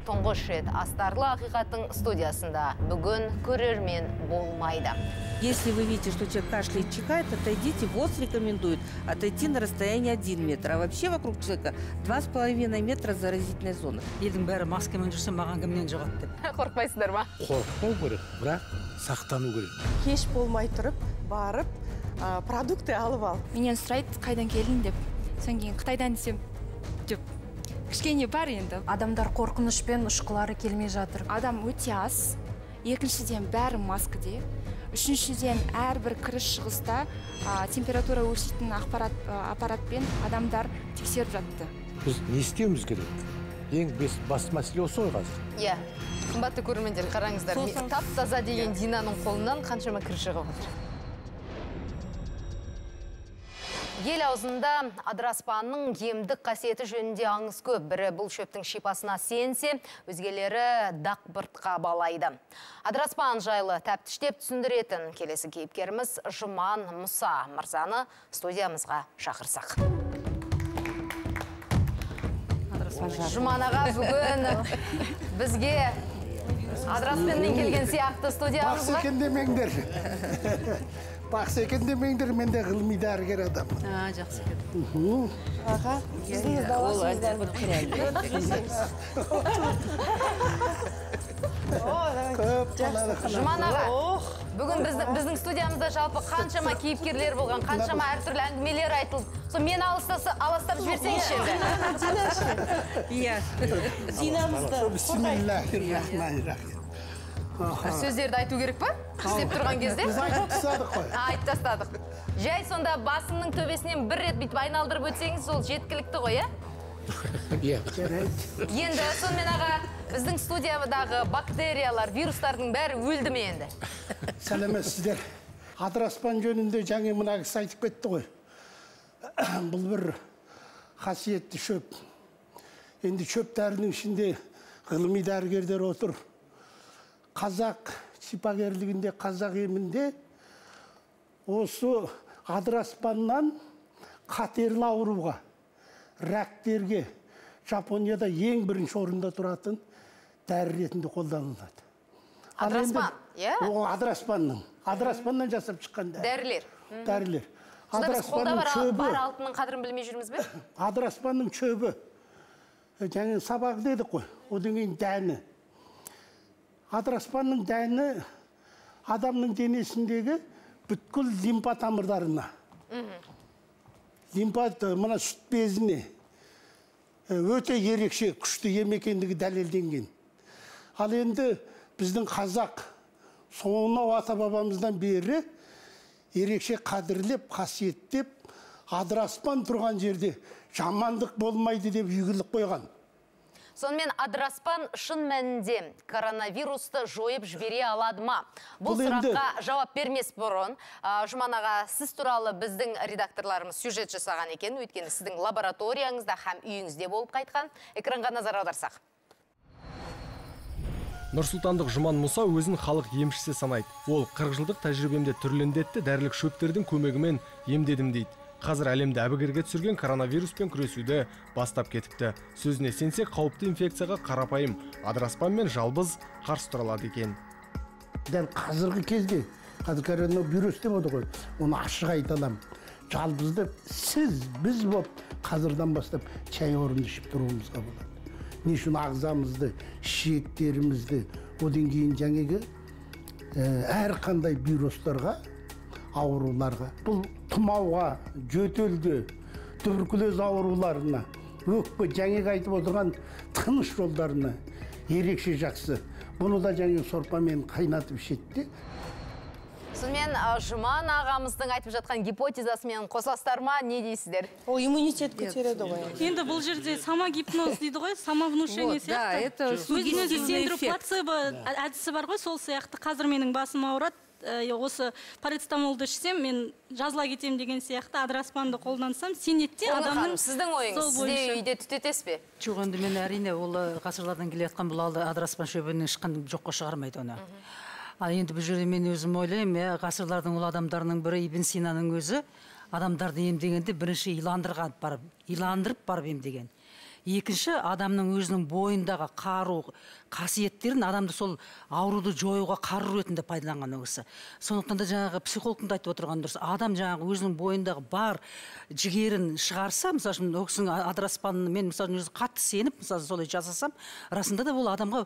тұңғыш рет Астарлы ақиқаттың студиясында бүгін көрермен болмайды. Если вы видите, что человек кашляет, чихает, отойдите. ВОЗ рекомендует отойти на расстояние 1 метр. А вообще вокруг человека 2,5 метра заразительной зоны. Елдің бәрі маскамен жүрсе, маған кімнен жұғады деп. Қорқпайсыздар ма? Қорқпау керек, бірақ сақтану керек. Кеш болмай тұрып, барып, продукты алып ал. Менен сұрайды, қайдан келдің деп. Соң кейін Қытайдан десем, деп. Кішкене бар енді. Адамдар қорқынышпен ұшқылары келмей жатыр. Адам өте аз. Екіншіден бәрі маскаде. Үшіншіден әрбір кіріс шығыста температура өлшейтін аппаратпен адамдар тексеріп жатты. Біз не істеуіміз керек? Ең басты мәселе осы ғой қазір. Иә. Қымбатты көрермендер, қараңыздар. Тап-таза деген Динаның қолынан қаншама кір шығып отыр. Ел аузында адыраспанның емдік қасиеті жөнінде аңыз көп. Бірі бұл шөптің шипасына сенсе, өзгелері дақбыртқа балайды. Адыраспан жайлы тәптіштеп түсіндіретін келесі кейіпкеріміз Жұман Мұса мырзаны студиямызға шақырсақ. Жұман аға бүгін бізге адыраспанмен келген сияқты студиямызға. Бақсы екен демеңдер. Бақсы екен демеңдер, мен де ғылыми дәрігер адам. Жақсы екен. Аға, біздің даласымыздан. Жұман аға, бүгін біздің студиямызда жалпы қаншама кейіпкерлер болған, қаншама әртүрлі әңгімелер айтылды. Сол мен алыстап жіберсеңізші енді. Иә. Зинамызды. Бисмиллахир-рахманир-рахим. Сөздерді айту керек па? Істеп тұрған кезде? Біз айтып тастадық қой. Айтып тастадық. Жай сонда басымның төбесінен бір рет бүйтіп айналдырып өтсеңіз, ол жеткілікті ғой, е? Иә. Енді сонымен аға, біздің студиядағы бактериялар, вирустардың бәрі өлді ме енді? Сәлеметсіздер. Адыраспан жөнінде жаңа мына кісі айтып кетті ғой. Бұл бір қасиетті шөп. Енді шөп дәрінің ішінде ғылыми дәрігерлер отыр. Қазақ шипагерлігінде, қазақ емінде осы адыраспаннан қатерлі ауруға, рактерге Жапонияда ең бірінші орында тұратын дәрі ретінде қолданылады. Адыраспан, иә? Ол адыраспаннан жасап шыққан дәрілер. Дәрілер. Сонда біз қолда бар алтынның қадірін білмей жүрміз бе? Адыраспанның шөбі. Жаңа сабағы дедік қой, одан кейін дәні. Адыраспанның дәні адамның денесіндегі бүткіл лимфа тамырларына, лимфа мына сүт безіне өте ерекше күшті ем екендігі дәлелденген. Ал енді біздің қазақ сонау ата-бабамыздан бері ерекше қадірлеп, қасиеттеп, адыраспан тұрған жерде жамандық болмайды деп үйгілік қойған. Сонымен адыраспан шын мәнінде коронавирусты жойып жібере алады ма? Бұл сұраққа жауап бермес бұрын. Жұман аға, сіз туралы біздің редакторларымыз сюжет жасаған екен, өйткені сіздің лабораторияңызда һәм үйіңізде болып қайтқан. Экранға назар аударсақ. Нұрсұлтандық Жұман Мұса өзін халық емшісі санайды. Ол 40 жылдық тәжірибемде түрлендетті дәрілік шөптердің көмегімен емдедім дейді. Қазір әлемді әбігерге түсірген коронавируспен күресуді бастап кетіпті. Сөзіне сенсек, қауіпті инфекцияға қарапайым адыраспан мен жалбыз қарсы тұра алады екен. Дәл қазіргі кезде, қазір коронавирус деп отыр ғой, оны ашық айта аламын. Жалбызды біз болып қазірден бастап чай орынды ішіп тұруымызға болады. Не үшін ағзамызды, ішектерімізді, одан кейін жаңағы әрқандай вирустарға, ауруларға, бұл тұмауға, жөтелге, туберкулез ауруларына, өкпе, жаңағы айтып отырған тыныс жолдарына ерекше жақсы. Бұны да жаңағы сорпамен қайнатып ішеді. Сонымен Жұман ағамыздың айтып жатқан гипотезасымен қосыласыздар ма, не дейсіздер? Ол иммунитет көтереді ғой. Енді бұл жерде самогипноз дейді ғой, самовнушение сияқты. Өзіңізді сендіру плацебо әдісі бар ғой, сол сияқты. Қазір менің басым ауырады. Осы парацетамолды ішсем, мен жазыла кетем деген сияқты адыраспанды қолдансам, сенетте адамның сіздің ойыңыз, сізде үйде түтетесіз бе? Жоқ, енді мен әрине ол ғасырлардан келе жатқан бұл алды адыраспан шөбінің шыққан жоққа шығармайды оны. Ал енді бұл жерде мен өзім ойлаймын, ғасырлардың ол адамдарының бірі Ибн Синаның өзі адамдарды емдегенде бірінші иландырып барып емдеген. Екінші, адамның өзінің бойындағы қару қасиеттерін адамды сол ауруды жоюға қару ретінде пайдаланған ол кісі. Сондықтан да жаңағы психологтың да айтып отырған дұрыс. Адам жаңағы өзінің бойындағы бар жігерін шығарса, мысалы үшін ол кісінің адыраспанын мен мысалы өзі қатты сеніп, мысалы солай жасасам, расында да ол адамға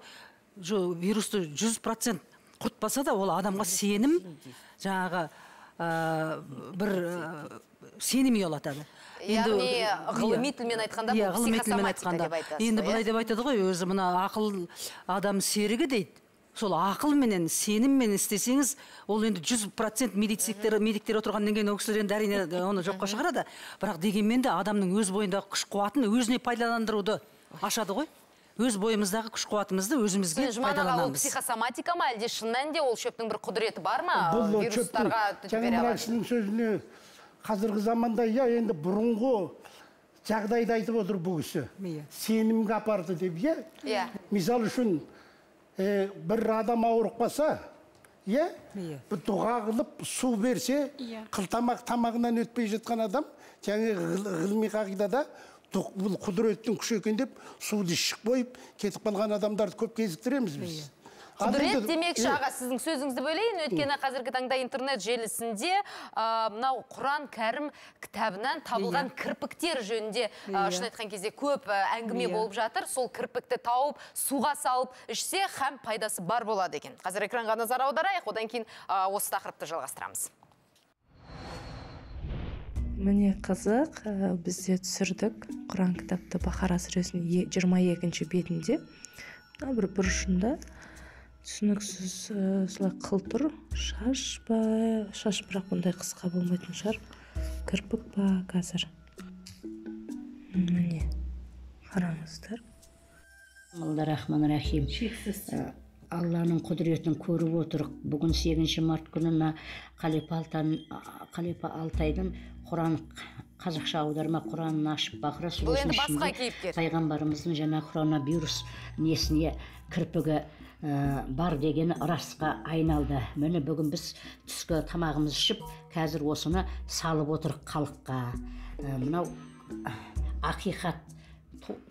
вирусты 100% құртпаса да ол адамға сенім, жаңағы бір сенім ұялатады. Яғни ғылыми тілмен айтқанда бұл психосоматика деп айтасыз. Енді былай деп айтады ғой, өзі мына ақыл адам серігі дейді. Сол ақылменен, сеніммен істесеңіз, ол енді 100% медиктер отырғаннан кейін ол кісілер енді әрине оны жоққа шығарады. Бірақ дегенмен де адамның өз бойындағы күш қуатын өзіне пайдаландыруды ашады ғой. Өз бойымыздағы күш қуатымызды өзімізге пайдаланамыз. Ол психосоматика ма, әлде шын мәнінде ол шөптің бір құдіреті бар ма? Вирустарға төтеп бере алады. Қазіргі заманда енді бұрынғы жағдайды айтып отыр бұл кісі. Сенімге апарды деп, Мысалы үшін, бір адам ауырып қалса, бір дұға қылып, су берсе, тамағынан өтпей жатқан адам, жаңа ғылыми қағидада бұл құдіреттің күші екен деп, суды ішіп қойып, кетіп қалған адамдарды көп кезіктіреміз біз. Құдірет демекші, аға, сіздің сөзіңізді бөлейін, өйткені қазіргі таңда интернет желісінде мынау Құран Кәрім кітабынан табылған кірпіктер жөнінде шын айтқан кезде көп әңгіме болып жатыр. Сол кірпікті тауып, суға салып ішсе, һәм пайдасы бар болады екен. Қазір экранға назар аударайық, одан кейін осы тақырыпты жалғастырамыз. Міне қызық, бізде түсірдік Құран кітапты Бақара сүресінің 22-ші бетінде бір бұрышында түсініксіз солай қылтыр, шаш бірақ бұндай қысқа болмайтын шығар, кірпік па қазір. Міне, қараңыздар. Рахман-рахим. Алланың құдіретін көріп отырық. Бүгін 8 март күні Қалипа Алтайдың Құран қазақша аударма Құранын ашып Бақара сүресінің ішінде пайғамбарымыздың жаңа коронавирус несіне кірпігі бар дегені расқа айналды. Міне бүгін біз түскі тамағымыз ішіп, қазір осыны салып отырық халыққа. Мынау ақиқат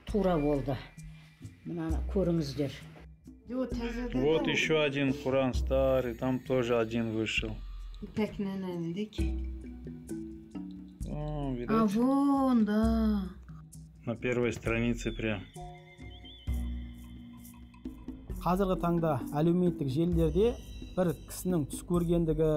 тура болды. Мына көріңіздер. Вот еще один Құран старый, там тоже один вышел. А вон, да. На первой странице прям. Қазіргі таңда әлеуметтік желілерде бір кісінің түс көргендігі,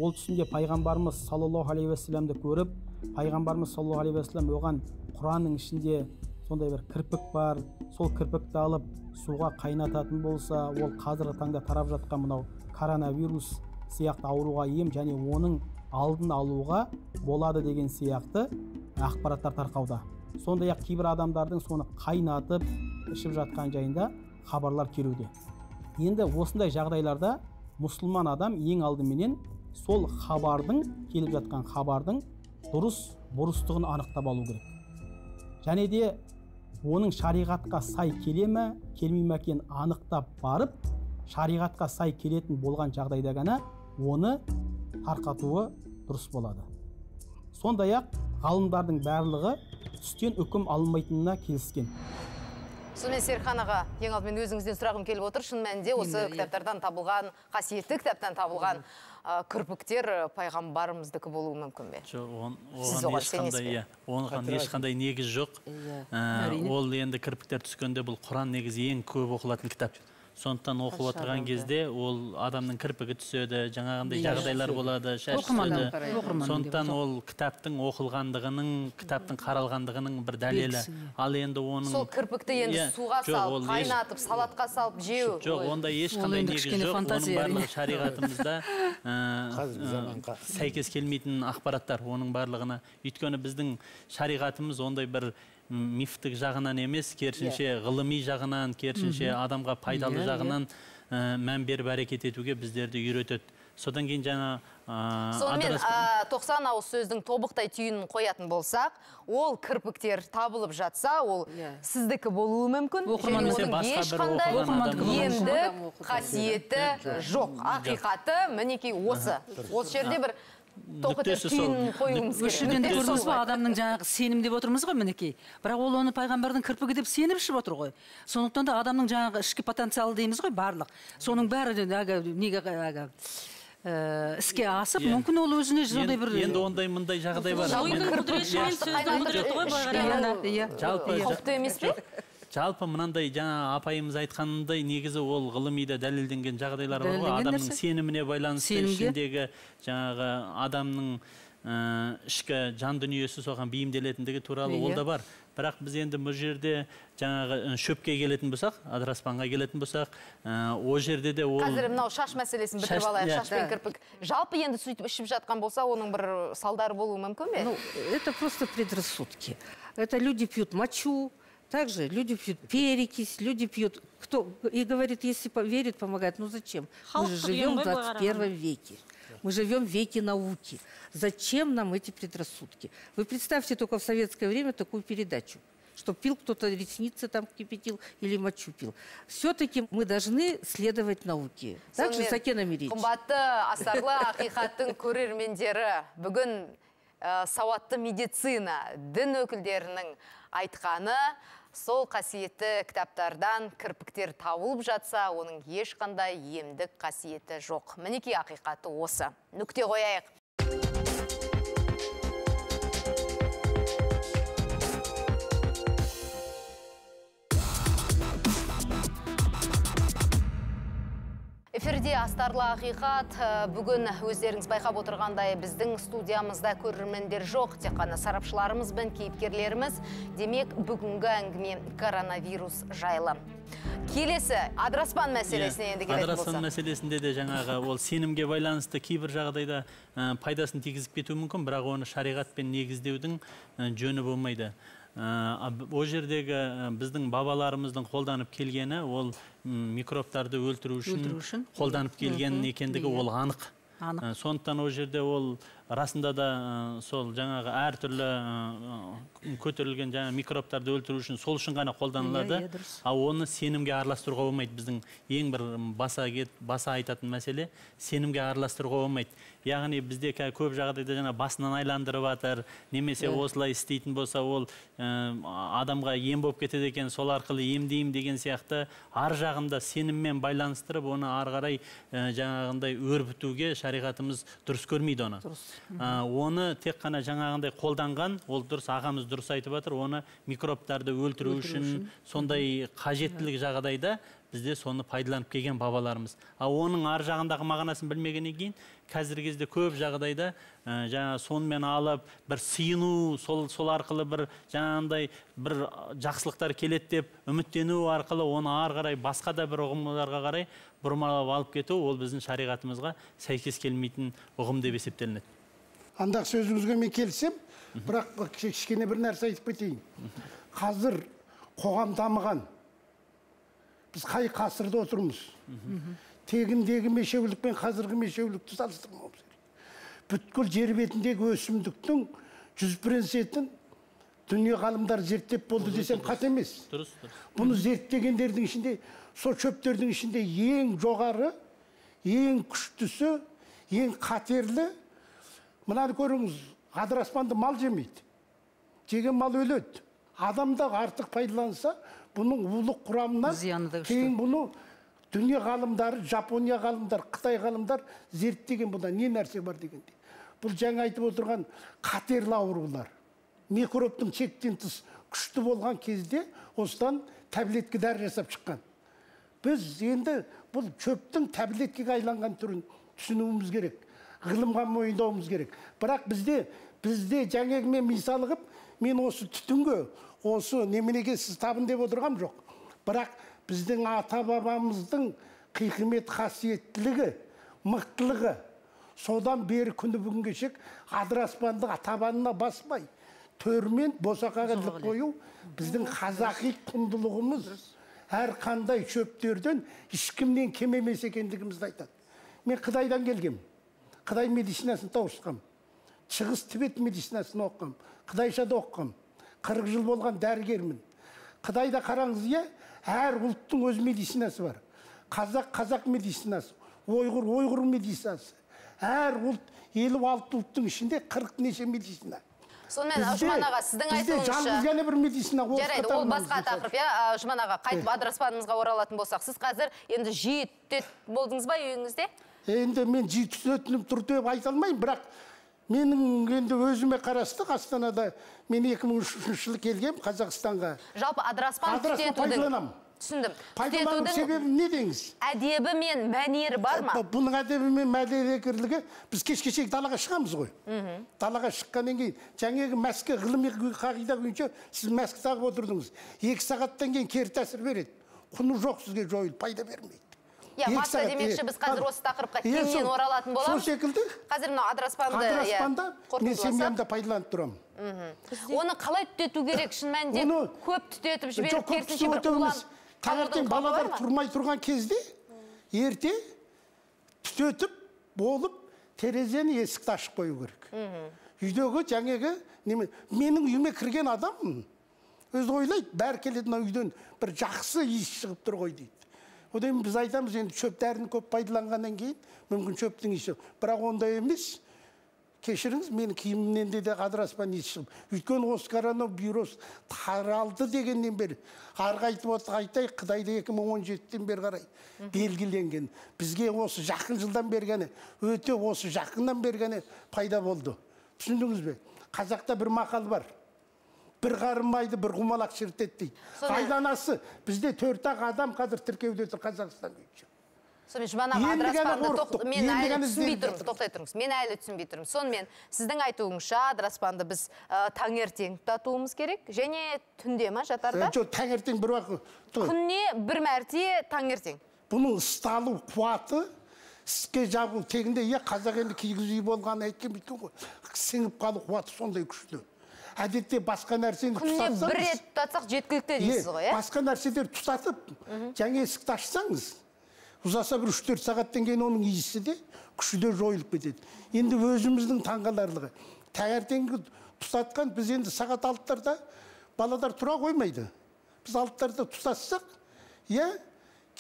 ол түсінде пайғамбарымыз саллаллаху алейхи уассаламды көріп, пайғамбарымыз саллаллаху алейхи уассалам оған Құранның ішінде сондай бір кірпік бар, сол кірпікті алып суға қайнататын болса, ол қазіргі таңда тарап жатқан мынау коронавирус сияқты ауруға ем және оның алдын алуға болады деген сияқты ақпараттар тарқауда. Сондай-ақ кейбір адамдардың соны қайнатып ішіп жатқан жайында хабарлар келуде. Енді осындай жағдайларда мұсылман адам ең алдыменен сол хабардың, келіп жатқан хабардың бұрыстығын анықтап алу керек. Және де оның шариғатқа сай келе ме, келмей ме екенін анықтап барып, шариғатқа сай келетін болған жағдайда ғана оны тарқатуы дұрыс болады. Сондай-ақ ғалымдардың барлығы түстен үкім алынбайтынына келіскен. Сонымен Серхан аға, ең алдымен өзіңізден сұрағым келіп отыр. Шын мәнінде осы кітаптардан табылған, қасиетті кітаптан табылған кірпіктер пайғамбарымыздікі болуы мүмкін бе? Оған ешқандай негіз жоқ. Ол енді кірпіктер түскенде бұл Құран негізі ең көп оқылатын кітап. Сондықтан оқып отырған кезде ол адамның кірпігі түседі, жаңағындай жағдайлар болады, шаш түседі. Сондықтан ол кітаптың оқылғандығының, кітаптың қаралғандығының бір дәлелі. Ал енді оның... Сол кірпікті енді суға салып, қайнатып, салатқа салып, жеу. Жоқ, онда ешқандай негіз жоқ. Оның барлығы шариғатымызда сәйкес келмейтін ақпараттар оның барлығына. Өйткені біздің шариғатымыз ондай бір мифтік жағынан емес, керісінше ғылыми жағынан, керісінше адамға пайдалы жағынан мән беріп әрекет етуге біздерді үйретеді. Содан кейін жаңа... Сонымен 90 ауыз сөздің тобықтай түйінін қоятын болсақ, ол кірпіктер табылып жатса, ол сіздікі болуы мүмкін. Және оның ешқандай емдік қасиеті жоқ. Ақиқаты мінекей осы. Осы жерде бір нүктесі сол. Өшіден көрдіңіз ба, адамның жаңағы сенім деп отырмыз ғой мінекей. Бірақ ол оны пайғамбардың кірпігі деп сеніп ішіп отыр ғой. Сондықтан да адамның жаңағы ішкі потенциалы дейміз ғой барлық. Соның бәрі іске асып, мүмкін ол өзіне сондай бір... Енді ондай мындай жағдай бар. Жалпы мынандай жаңа апайымыз айтқанындай негізі ол ғылымида дәлелденген жағдайлар бар ғой. Адамның сеніміне байланысты ішіндегі жаңағы адамның ішкі жан дүниесі соған бейімделетіндігі туралы ол да бар. Бірақ біз енді бұл жерде жаңағы шөпке келетін болсақ, адыраспанға келетін болсақ, о жерде де ол... Қазір мынау шаш мәселесін бітіріп алайық, шаш пен кірпік. Жалпы енді сөйтіп ішіп жатқан болса, оның бір салдары болуы мүмкін бе? Ну, это просто предрассудки. Это люди пьют мочу, также люди пьют перекись, люди пьют... Кто и говорит, если верит, помогает. Ну зачем? Мы же живем в 21 веке. Мы живем в веке науки. Зачем нам эти предрассудки? Вы представьте только в советское время такую передачу, что пил кто-то ресницы там кипятил или мочу пил. Все-таки мы должны следовать науке. Так же Сакен Америч. Қымбатты астарлы ақиқаттың көрермендері, бүгін сауатты медицина, дін өкілдерінің айтқаны, сол қасиетті кітаптардан кірпіктер табылып жатса, оның ешқандай емдік қасиеті жоқ. Мінекей ақиқаты осы. Нүкте қояйық. Эфирде астарлы ақиқат. Бүгін өздеріңіз байқап отырғандай біздің студиямызда көрермендер жоқ, тек қана сарапшыларымыз бен кейіпкерлеріміз. Демек, бүгінгі әңгіме коронавирус жайлы. Келесі адыраспан мәселесіне енді келетін болса. Адыраспан мәселесінде де жаңағы ол сенімге байланысты кейбір жағдайда пайдасын тигізіп кетуі мүмкін, бірақ оны шариғатпен негіздеудің жөні болмайды. О жердегі біздің бабаларымыздың қолданып келгені ол микробтарды өлтіру үшін қолданып келген екендігі ол анық. Сондықтан о жерде ол расында да сол жаңағы әртүрлі көтерілген жаңа микробтарды өлтіру үшін сол үшін ғана қолданылады. Ал оны сенімге араластыруға болмайды. Біздің ең бір баса айтатын мәселе сенімге араластыруға болмайды. Яғни бізде көп жағдайда жаңа басынан айландырып жатыр, немесе осылай істейтін болса ол адамға ем болып кетеді екен, сол арқылы емдеймін деген сияқты ар жағында сеніммен байланыстырып, оны ары қарай жаңағындай өрбітуге шариғатымыз дұрыс көрмейді оны. Оны тек қана жаңағындай қолданған, ол дұрыс, ағамыз дұрыс айтып жатыр, оны микробтарды өлтіру үшін сондай қажеттілік жағдайда бізде соны пайдаланып келген бабаларымыз. Оның ар жағындағы мағынасын білмегеннен кейін, қазіргі кезде көп жағдайда жаңа сонымен алып, бір сыйыну, сол арқылы бір жаңағындай бір жақсылықтар келеді деп үміттену арқылы оны ары қарай басқа да бір ұғымдарға қарай бұрмалап алып кету, ол біздің шариғатымызға сәйкес келмейтін ұғым деп есептелінеді. Андақ сөзіңізге мен келсем, бірақ кішкене бір нәрсе айтып кетейін. Қазір қоғам дамыған. Біз қай ғасырда отырмыз? Тегіндегі мешеулік пен қазіргі мешеулікті салыстырмауымыз керек. Бүткіл жер бетіндегі өсімдіктің 100%-ін дүние ғалымдар зерттеп болды десем қате емес. Бұны зерттегендердің ішінде, сол шөптердің ішінде ең жоғары, ең күштісі, ең қатерлі, мынаны көріңіз, адыраспанды мал жемейді. Жеген мал өледі. Адамда артық пайдаланса, бұның улық құрамынан кейін бұны дүние ғалымдары, Жапония ғалымдар, Қытай ғалымдар зерттеген бұда не нәрсе бар дегенде. Бұл жаңа айтып отырған қатерлі аурулар. Микробтың шектен тыс күшті болған кезде осыдан таблетка дәрі жасап шыққан. Біз енді бұл шөптің таблеткаға айланған түрін түсінуіміз керек. Ғылымға мойындауымыз керек. Бірақ бізде жаңағы мисал қылып, мен осы түтінге, осы неменеге сіз табын деп отырғам жоқ. Бірақ біздің ата-бабамыздың қиқымет қасиеттілігі, мықтылығы, содан бері күні бүгінге шек адыраспанды табанына баспай, төрмен босақаға іліп қою біздің қазақи құндылығымыз. Әр қандай шөптерден ешкімнен кем емес екендігімізді айтады. Мен Қытайдан келгем. Қытай медицинасын тауысқам. Шығыс Тибет медицинасын оққам. Қытайшада оққам. 40 жыл болған дәрігермін. Қытайда қараңыз, әр ұлттың өз медицинасы бар. Қазақ медицинасы, ойғыр медицинасы. Әр ұлт 56 ұлттың ішінде 40 неше медицина. Сонымен Жұман аға, сіздің айтуыңызша... Бізде жалғыз және бір медицина орысқа жарайды, ол басқа тақырып, иә. Жұман аға, қайтып адыраспанымызға оралатын болсақ, сіз қазір енді жиі түтет болдыңыз ба үйіңізде? Енді мен жиі түтетінім тұр деп айта алмаймын, бірақ менің енді өзіме қарасты Астанада мен 2003 жылы келгем Қазақстанға. Жалпы адыраспан түтетудің... Түсіндім. Пайдалану себебі не деңіз? Әдебі мен мәнері бар ма? Бұның әдебі мен мәнерлігі біз кеш-кешек далаға шығамыз ғой. Далаға шыққаннан кейін, жаңағы мәскі ғылыми қағида бойынша сіз мәскі тағып отырдыңыз. 2 сағаттан кейін кері тәсір береді. Құны жоқ сізге жойылып, пайда бермейді. Мақса демекші, біз қазір осы тақырыпқа кеңінен оралатын боламыз. Сол секілді. Қазір мынау адыраспанда мен семьямда пайдаланып тұрамын. Оны қалай түтету керек, шын мәнінде көп түтетіп жіберіп, керісінше бір уланып. Таңертең балалар тұрмай тұрған кезде, ерте түтетіп, болып, терезені есікті ашып қою керек. Үйдегі жаңағы, менің үйіме кірген адам, өзі ойлайды, бәрі келеді үйден бір жақсы иіс шығып тұр ғой дейді. Одан біз айтамыз, енді шөп дәріні көп пайдаланғаннан кейін, мүмкін шөптің иісі. Бірақ ондай емес. Кешіріңіз, менің киімімнен де адыраспан иісі шығып. Өйткені осы коронавирус таралды дегеннен бері, арғы айтып айтайық, Қытайда 2017-тен бері қарай белгіленген. Бізге осы жақын жылдан бергені, өте осы жақыннан бергені пайда болды. Түсіндіңіз бе? Қазақта бір мақал бар. Бір қарымайды, бір құмалақ шіртеді дейді. Айланасы, бізде 4-ақ адам қазір тіркеуде тұр Қазақстан бойынша. Сонымен Жұман аға, адыраспанды мен әлі түсінбей тұрмын, тоқтай тұрыңыз. Мен әлі түсінбей тұрмын. Сонымен сіздің айтуыңызша адыраспанды біз таңертең тұтатуымыз керек, және түнде ма, жатарда? Жоқ, таңертең бір уақыт. Күніне бір мәрте таңертең. Бұның ұсталу қуаты, іске жабу тегінде, қазақ енді кигіз үй болғаны айткен біткен ғой. Сіңіп қалу қуаты сондай күшті. Әдетте басқа нәрсені тұтатсаңыз... Күніне бір рет тұтатсақ жеткілікті дейсіз ғой, басқа нәрселер тұтатып, жаңа есікті ашсаңыз, ұзаса бір 3-4 сағаттан кейін оның иісі де күші де жойылып кетеді. Енді өзіміздің таңғаларлығы. Таңертеңгі тұтатқан біз енді сағат 6-тарда баладар тұра қоймайды. Біз 6-тарда тұтатсақ,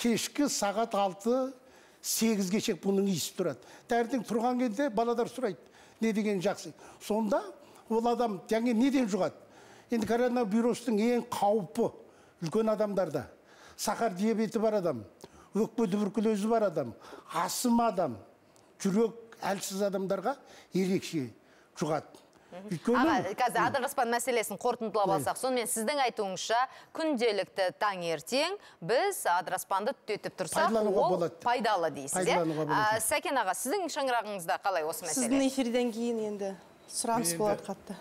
кешкі сағат 6-8 шек бұның иісі тұрады. Таңертең тұрған кезде баладар сұрайды, не деген жақсы. Сонда ол адам жаңа неден жұғады? Енді коронавирустың ең қауіпі үлкен адамдарда. Сахар диабеті бар адам, өкпе туберкулезі бар адам, асым адам, жүрек әлсіз адамдарға ерекше жұғады. Аға, қазір адыраспан мәселесін қорытындылап алсақ, сонымен сіздің айтуыңызша күнделікті таңертең біз адыраспанды түтетіп тұрсақ, ол пайдалы дейсіз. Сәкен аға, сіздің шаңырағыңызда қалай осы мәселе? Сіздің эфирден кейін енді сұраныс болады қатты.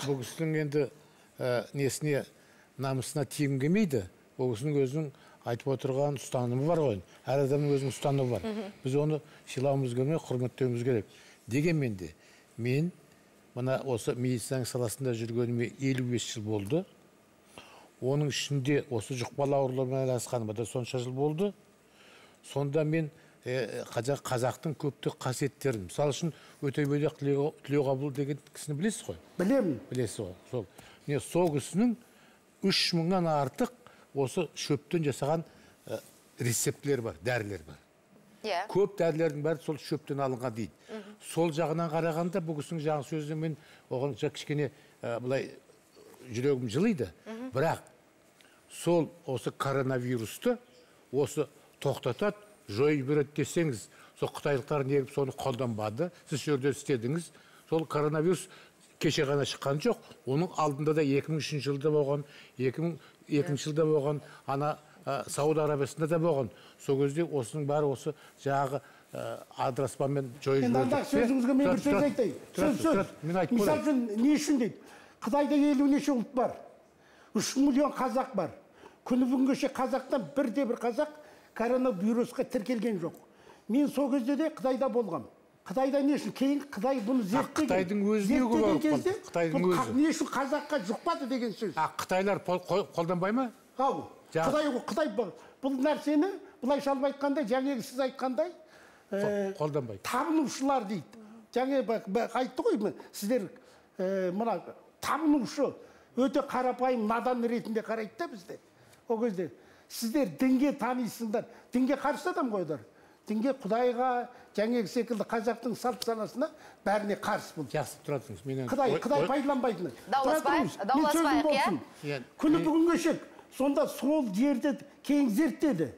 Бұл кісінің енді несіне намысына тиім келмейді. Бұл кісінің өзінің айтып отырған ұстанымы бар ғой. Әр адамның өзінің ұстанымы бар. Біз оны сыйлауымыз керек, құрметтеуіміз керек. Дегенмен де мен мына осы медицина саласында жүргеніме 55 жыл болды. Оның ішінде осы жұқпалы аурулармен айналысқаныма да сонша жыл болды. Сонда мен қазақтың көптеген қасиеттерін, мысалы үшін Өтебайдақ Тілеуқабыл деген кісіні білесіз ғой? Білемін. Білесіз ғой. Сол кісінің 3000-нан артық осы шөптен жасаған рецептілер бар, дәрілер бар. Көп дәрілердің бәрі сол шөптен алынған дейді. Сол жағынан қарағанда бұл кісінің жаңа сөзі мен оған кішкене былай жүрегім жылиды. Бірақ сол осы коронавирусты осы тоқтатады, жойып береді десеңіз, сол қытайлықтар неғып соны қолданбады, сіз жерде істедіңіз. Сол коронавирус кеше ғана шыққан жоқ, оның алдында да 2003 жылда болған, 2002 жылда болған, ана Сауд Арабиясында да болған. Сол кезде осының бәрі осы жағы адыраспанмен жойып берді. Сөзіңізге мен бір сөз айтайын. Мысал үшін, не үшін дейді? Қытайда 50 неше ұлт бар. 3 миллион қазақ бар. Күні бүгінге қазақтан бірде-бір қазақ коронавирусқа тіркелген жоқ. Мен сол кезде де Қытайда болғам. Қытайда не үшін? Кейін Қытай бұны зерттеген. Қытайдың өзіне көп болды. Қытайдың өзі. Не үшін қазаққа жұқпады деген сөз. Қытайлар қолданбай ма? Ау. Қытай бұл нәрсені, бұлайша алып айтқандай, жаңағы сіз айтқандай, қолданбайды. Табынушылар дейді. Жаңағы айтты ғой, сіздер мына табынушы өте қарапайым надан ретінде қарайды да бізде. О кезде сіздер дінге танисыңдар. Дінге қарсы адам қойдар. дінге, құдайға, жаңағы секілді қазақтың салт санасына бәріне қарсы болды. Жақсы тұратыңыз. Құдай пайдаланбайтыны. Дауласпайық, иә? Күні бүгінге шек, сонда сол жерді кең зерттеді.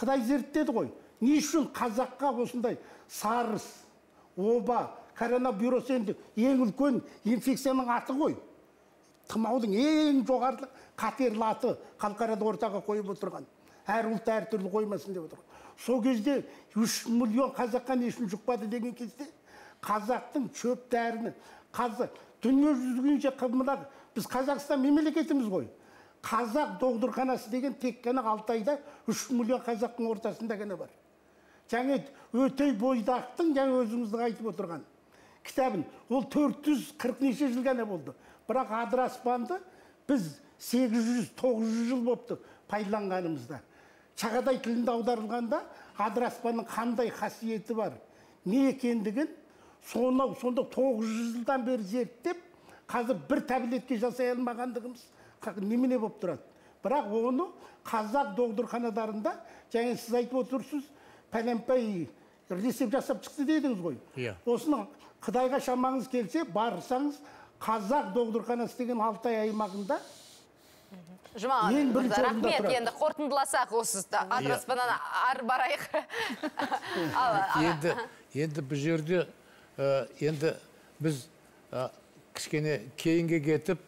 Құдай зерттеді ғой. Не үшін қазаққа осындай сарыс, оба, коронавирус енді ең үлкен инфекцияның аты ғой. Тұмаудың ең жоғары қатерлі аты халықарада ортаға қойып отырған. Әр ұлт әр түрлі қоймасын деп отырған. Сол кезде 3 миллион қазаққа не үшін жұқпады деген кезде қазақтың шөп дәріні, дүние жүзігінше қымылақ, біз Қазақстан мемлекетіміз ғой. Қазақ доғдырханасы деген тек қана Алтайда 3 миллион қазақтың ортасында ғана бар. Жаңа Өтей Бойдақтың жаңа өзіңіздің айтып отырған кітабын, ол 440 неше жыл ғана болды. Бірақ Адыраспанды біз 800-900 жыл болыпты пайдаланғанымызда. Шағатай тілінде аударылғанда Адыраспанның қандай қасиеті бар, не екендігін сонда 900 жылдан бері зерттеп, қазір бір таблетке жасай алмағандығымыз немене болып тұрады. Бірақ оны қазақ доғдырханаларында, жаңа сіз айтып отырсыз, пәленпай рецепт жасап шықты дедіңіз ғой. Осыны Құдайға шамаңыз келсе, барсаңыз, қазақ доғдырханасы деген Алтай аймағында рахмет, енді қорытындыласақ осы Адыраспаннан ары барайық. Енді бұл жерде енді біз кішкене кейінге кетіп,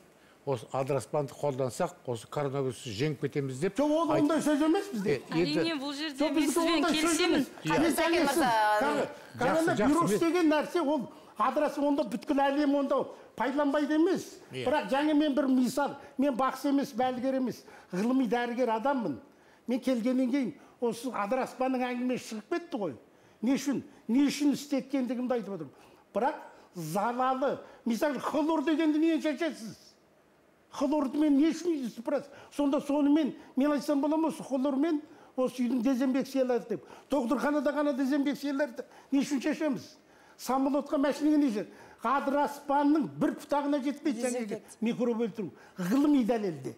осы Адыраспанды қолдансақ, осы коронавирусты жеңіп кетеміз деп. Жоқ, ол ондай сөз емес бізде. Әрине, бұл жерде мен сізбен келісемін. Коронавирус деген нәрсе, ол Адыраспан онда бүткіл әлем онда пайдаланбайды емес. Бірақ жаңа мен бір мисал, мен бақсы емес, бәлгер емес, ғылыми дәрігер адаммын. Мен келгеннен кейін осы Адыраспанның әңгімесі шығып кетті ғой. Не үшін істеткендігімді айтып отырмын. Бірақ залалы, мысалы, хлор дегенді не шешесіз? Хлорды мен не үшін сыпырасыз? Сонда сонымен мен айтсам бола ма, хлормен осы үйдің дезинфекциялары деп. Доғдырханада ғана дезинфекцияларды не үшін шешеміз? Самолетқа мәшінеге не шешеміз? Адыраспанның бір пұтағына жетпейді жаңағы микроб өлтіру. Ғылыми дәлелде.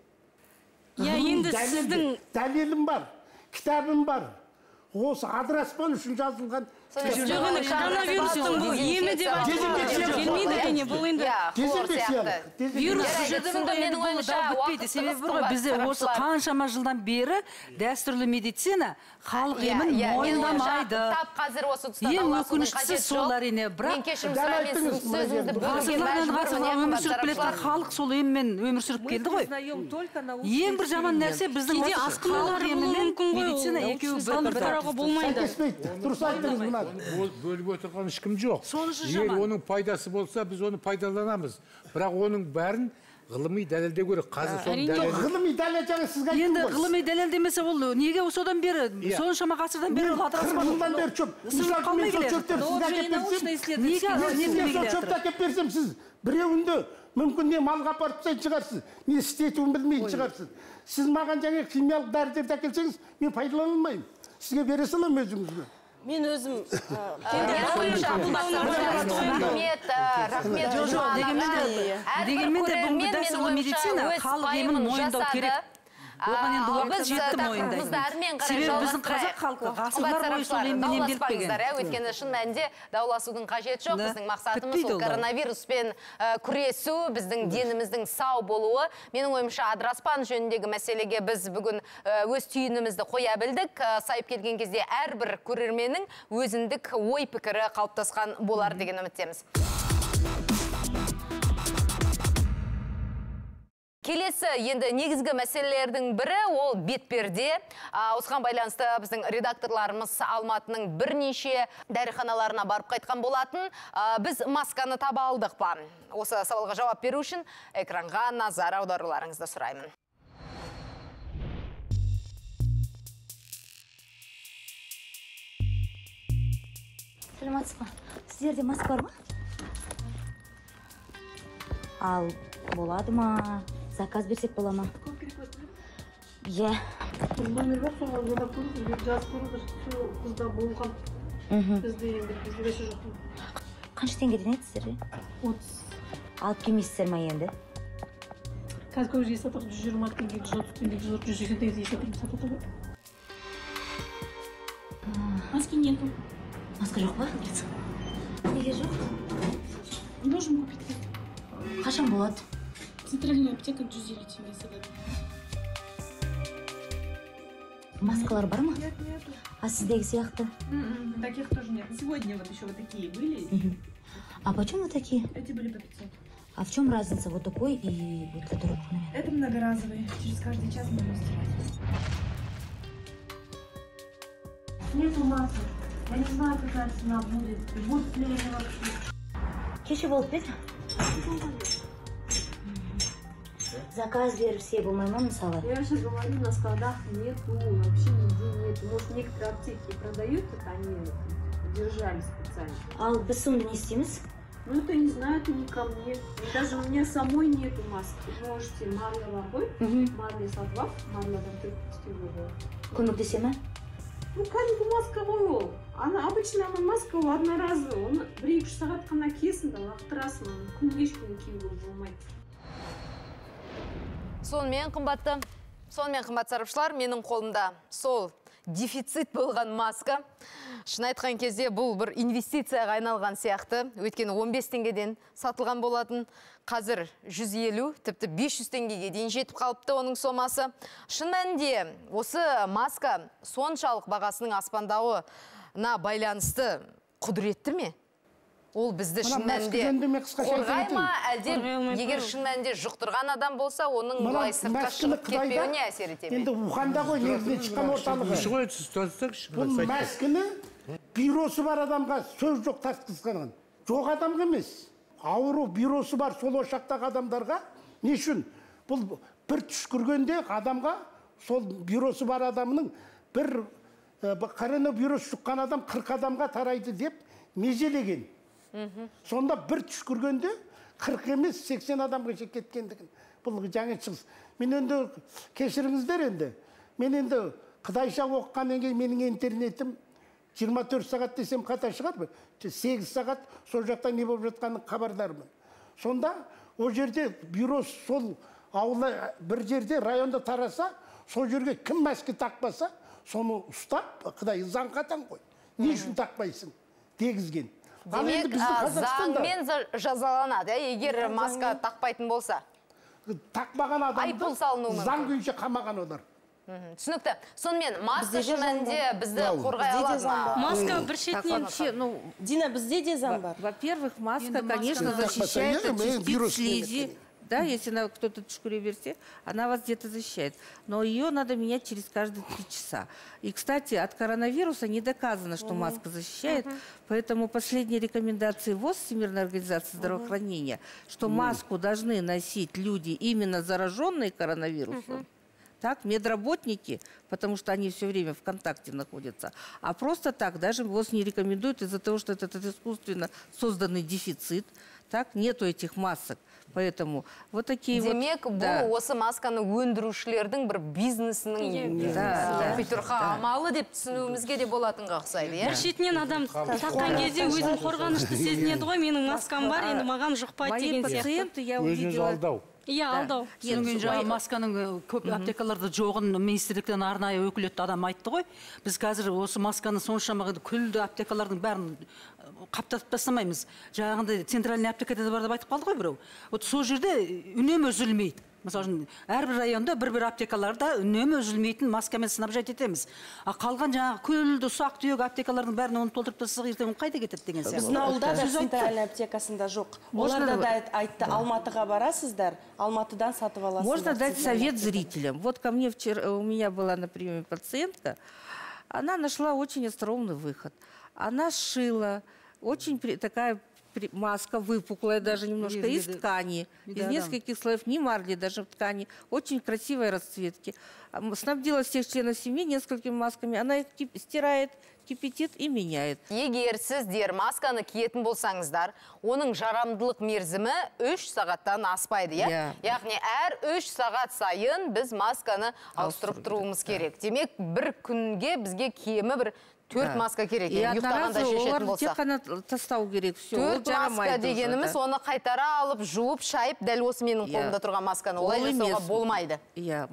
Енді сіздің дәлелім бар, кітабым бар. Осы Адыраспан үшін жазылған коронавирустың бұл емі деп айтуға келмейді әне, бұл енді вирус бітпейді. Себебі бар ғой, бізде осы қаншама жылдан бері дәстүрлі медицина халық емін мойындамайды. Ең өкініштісі сол әрине, бірақ өмір сүріп келетін халық сол еммен өмір сүріп келді ғой. Ең бір жаман нәрсе біздің халық емі мен медицина екеуі болмайды. Дұрыс айттыңыз мына. Бөліп отырған ешкім жоқ. Егер оның пайдасы болса, біз оны пайдаланамыз. Бірақ оның бәрін ғылыми дәлелде көрек. Қазір соның дәлелде. Ғылыми дәлел жаңа сізге айтып енді ғылыми дәлелдемесе ол неге содан бері, соншама ғасырдан бері жылдан бері шөп. Шөпті әкеп берсем, сіз біреуінде мүмкін не малға апарып тастайтын шығарсыз, не істетуін білмейтін шығарсыз. Сіз маған жаңа химиялық дәрілерді әкелсеңіз, мен пайдалана алмаймын. Сізге бере саламын өзіңізге. Мен өзім дегенмен де бүгінгі дәстүрлі медицина халық емін мойындау керек. Оған енді уақыт жетті мойындайды. Себебі біздің қазақ халқы ғасырлар бойы сол еммен емделіп келген. Өйткені шын мәнінде дауласудың қажеті жоқ. Біздің мақсатымыз ол коронавируспен күресу, біздің деніміздің сау болуы. Менің ойымша Адыраспан жөніндегі мәселеге біз бүгін өз түйінімізді қоя білдік. Сайып келген кезде әрбір көрерменнің өзіндік ой пікірі қалыптасқан болар деген үміттеміз. Келесі енді негізгі мәселелердің бірі ол бетперде. Осыған байланысты біздің редакторларымыз Алматының бірнеше дәріханаларына барып қайтқан болатын. Біз масканы таба алдық па? Осы сауалға жауап беру үшін экранға назар аударуларыңызды сұраймын. Сәлеметсіз ба? Сіздерде маска бар ма? Ал болады ма? Заказ берсек бола ма? Иә. Номер бар, соңғы жолдап көріңіз, жазып көріңіз, сол қызда болған. Бізде жоқ. Қанша теңгеден еді сіздерде? 30. Алып келмейсіздер ма енді? Қазір көбі жей сатыр, 120 теңге, 130 теңге, 180 теңге сатыр сатыр. Маски нету. Маска жоқ па? Неге жоқ? Не можем купить. Қашан болады? Центральная аптека 150 теңге сатады. Маскалар бар ма? Нет, нету. А сіздегі сияқты? Таких тоже нет. Сегодня вот еще вот такие были. А почем вот такие? Эти были по 500. А в чем разница вот такой и вот который? Это многоразовые. Через каждый час можно стирать. Нету масок. Я не знаю, какая цена будет. Будут ли они вообще. Кеше болып пе? Заказ беріп все болмай ма, мысалы? Я же говорю, на складах нету, вообще нигде нету. Может, некоторые аптеки продают, это они держали специально. Ал біз сонда не істейміз? Ну, это не знаю, это не ко мне. И даже у меня самой нету маски. Можете марля бар ғой, марля сатып алып, марлядан түріп істеуге болады. Көмектесе ме? Ну, кәдімгі маска ғой ол. Обычно маска ол одноразовый. Оны 1-2 сағат қана киесің да лақтырасың. Күнге ешкім киюге болмайды. Сонымен қымбатты сарапшылар, менің қолымда сол дефицит болған маска. Шын айтқан кезде бұл бір инвестицияға айналған сияқты. Өйткені 15 теңгеден сатылған болатын. Қазір 150, тіпті 500 теңгеге дейін жетіп қалыпты оның сомасы. Шын мәнінде осы маска соншалық бағасының аспандауына байланысты құдіретті ме? Ол бізді шын мәнінде қорғай ма, әлде егер шын мәнінде жұқтырған адам болса, оның бұлай сыртқа шығып кетпеуіне әсер ете ме? Енді Уханда ғой негізінен шыққан орталығы. Бұл мәскіні бюросы бар адамға сөз жоқ тасқызған. Жоқ адамға емес. Ауру бюросы бар сол ошақтағы адамдарға не үшін? Бұл бір түшкіргенде адамға сол бюросы бар адамның бір коронавирус жұққан адам 40 адамға тарайды деп межелеген. Сонда бір түшкіргенде 40 емес 80 адамға кеткендігін. Бұл жаңа шығыс. Мен енді кешіріңіздер енді. Мен енді Қытайша оқығаннан кейін менің интернетім 24 сағат десем қата шығар ма? 8 сағат сол жақта не болып жатқанын хабардармын. Сонда ол жерде бюро сол ауылы бір жерде районда тараса, сол жерге кім мәске тақпаса, соны ұстап, Қытай заң қатаң қой. Не үшін тақпайсың? Дегізген. Демек, заңмен жазаланады, егер маска тақпайтын болса. Тақпаған адамды заң күйінше қамаған олар. Түсінікті. Сонымен, маска шын мәнінде бізді қорғай алады ма? Маска бір шетінен. Дина, бізде де заң бар. Во-первых, маска, конечно, защищает от частиц слизи. Да, если кто-то түшкіре берсе, она вас где-то защищает. Но ее надо менять через каждые 3 часа. И, кстати, от коронавируса не доказано, что маска защищает. Поэтому последние рекомендации ВОЗ, Всемирной организации здравоохранения, что маску должны носить люди, именно зараженные коронавирусом. Так, медработники, потому что они все время в контакте находятся. А просто так, даже ВОЗ не рекомендует из-за того, что этот искусственно созданный дефицит. Так, нету этих масок. Поэтому вот такие Демек, вот... бұл осы масканы өндірушілердің бір бизнесінің құйтырға амалы деп түсінуімізге де болатынға ұқсайды. Бір шетінен адам таққан кезде өзін қорғанышты сезінеді ғой, менің маскам бар, енді маған жұқпайды деген сияқты. Өзіңіз алдау. Иә, алдау. Түсінген жаңа масканың көп аптекаларда жоғын министрліктен арнайы өкілетті адам айтты ғой. Біз қазір осы масканы соншама күлді аптекалардың бәрін қаптатып тастамаймыз. Жаңағындай центральный аптекада бар деп айтып қалды ғой біреу. Вот сол жерде үнемі үзілмейді. Мысалы, әрбір районда бір аптекаларда үнемі үзілмейтін маскамен снабжать етеміз. А қалған жаңағы күлді ұсақ түйек аптекалардың бәріне оны толтырып тастасақ, ертең қайда кетеді деген сияқты. Біздің ауылда да центральный аптекасында жоқ. Оларда да айтты, Алматыға барасыздар, Алматыдан сатып аласыздар. Можно дать совет зрителям. Вот ко мне вчера, у меня была на приеме пациентка, она нашла очень остроумный выход. Она сшила очень такая маска выпуклая, даже немножко из ткани, из нескольких слоев, не марли, даже в ткани, очень красивой расцветки. Снабдила всех членов семьи несколькими масками, она их стирает, кипятит и меняет. Егер сіздер масканы киетін болсаңыздар, оның жарамдылық мерзімі 3 сағаттан аспайды, иә? Яғни әр 3 сағат сайын біз масканы ауыстырып тұруымыз керек. Демек, бір күнге бізге кемі бір 4 маска керек екен, ұйықтағанда шешетін болсақ. Тек қана тастау керек, все. 4 маска дегеніміз, оны қайтара алып, жуып, шайып, дәл осы менің қолымда тұрған масканы олай жасауға болмайды.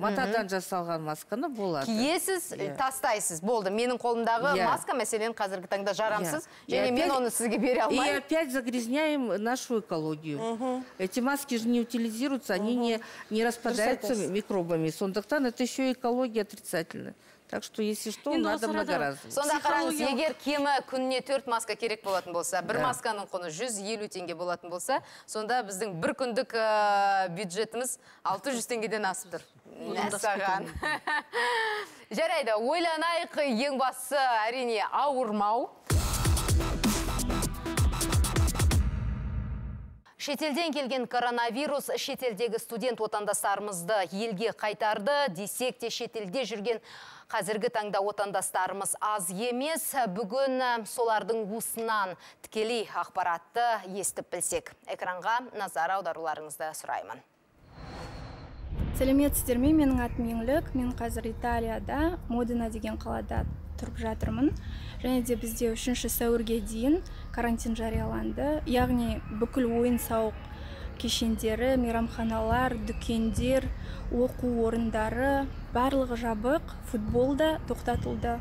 Матадан жасалған масканы болады. Киесіз, тастайсыз, болды. Менің қолымдағы маска, мәселен, қазіргі таңда жарамсыз, және мен оны сізге бере алмаймын. И опять загрязняем нашу экологию. Эти маски же не утилизируются, они не распадаются микробами. Сондықтан это еще экология отрицательная. Так что, если что, надо многоразово. Сонда қараңыз, егер кемі күніне 4 маска керек болатын болса, бір масканың құны 150 теңге болатын болса, сонда біздің бір күндік бюджетіміз 600 теңгеден асып тұр. Нәсаған. Жарайды, ойланайық, ең басы әрине ауырмау. Шетелден келген коронавирус шетелдегі студент отандастарымызды елге қайтарды. Десек те шетелде жүрген қазіргі таңда отандастарымыз аз емес. Бүгін солардың уысынан тікелей ақпаратты естіп білсек. Экранға назар аударуларыңызды сұраймын. Сәлеметсіздер ме? Менің атым Еңлік. Мен қазір Италияда, Модена деген қалада тұрып жатырмын. Және де бізде 3 сәуірге дейін карантин жарияланды. Яғни бүкіл ойын-сауық кешендері, мейрамханалар, дүкендер, оқу орындары барлығы жабық, футбол да тоқтатылды.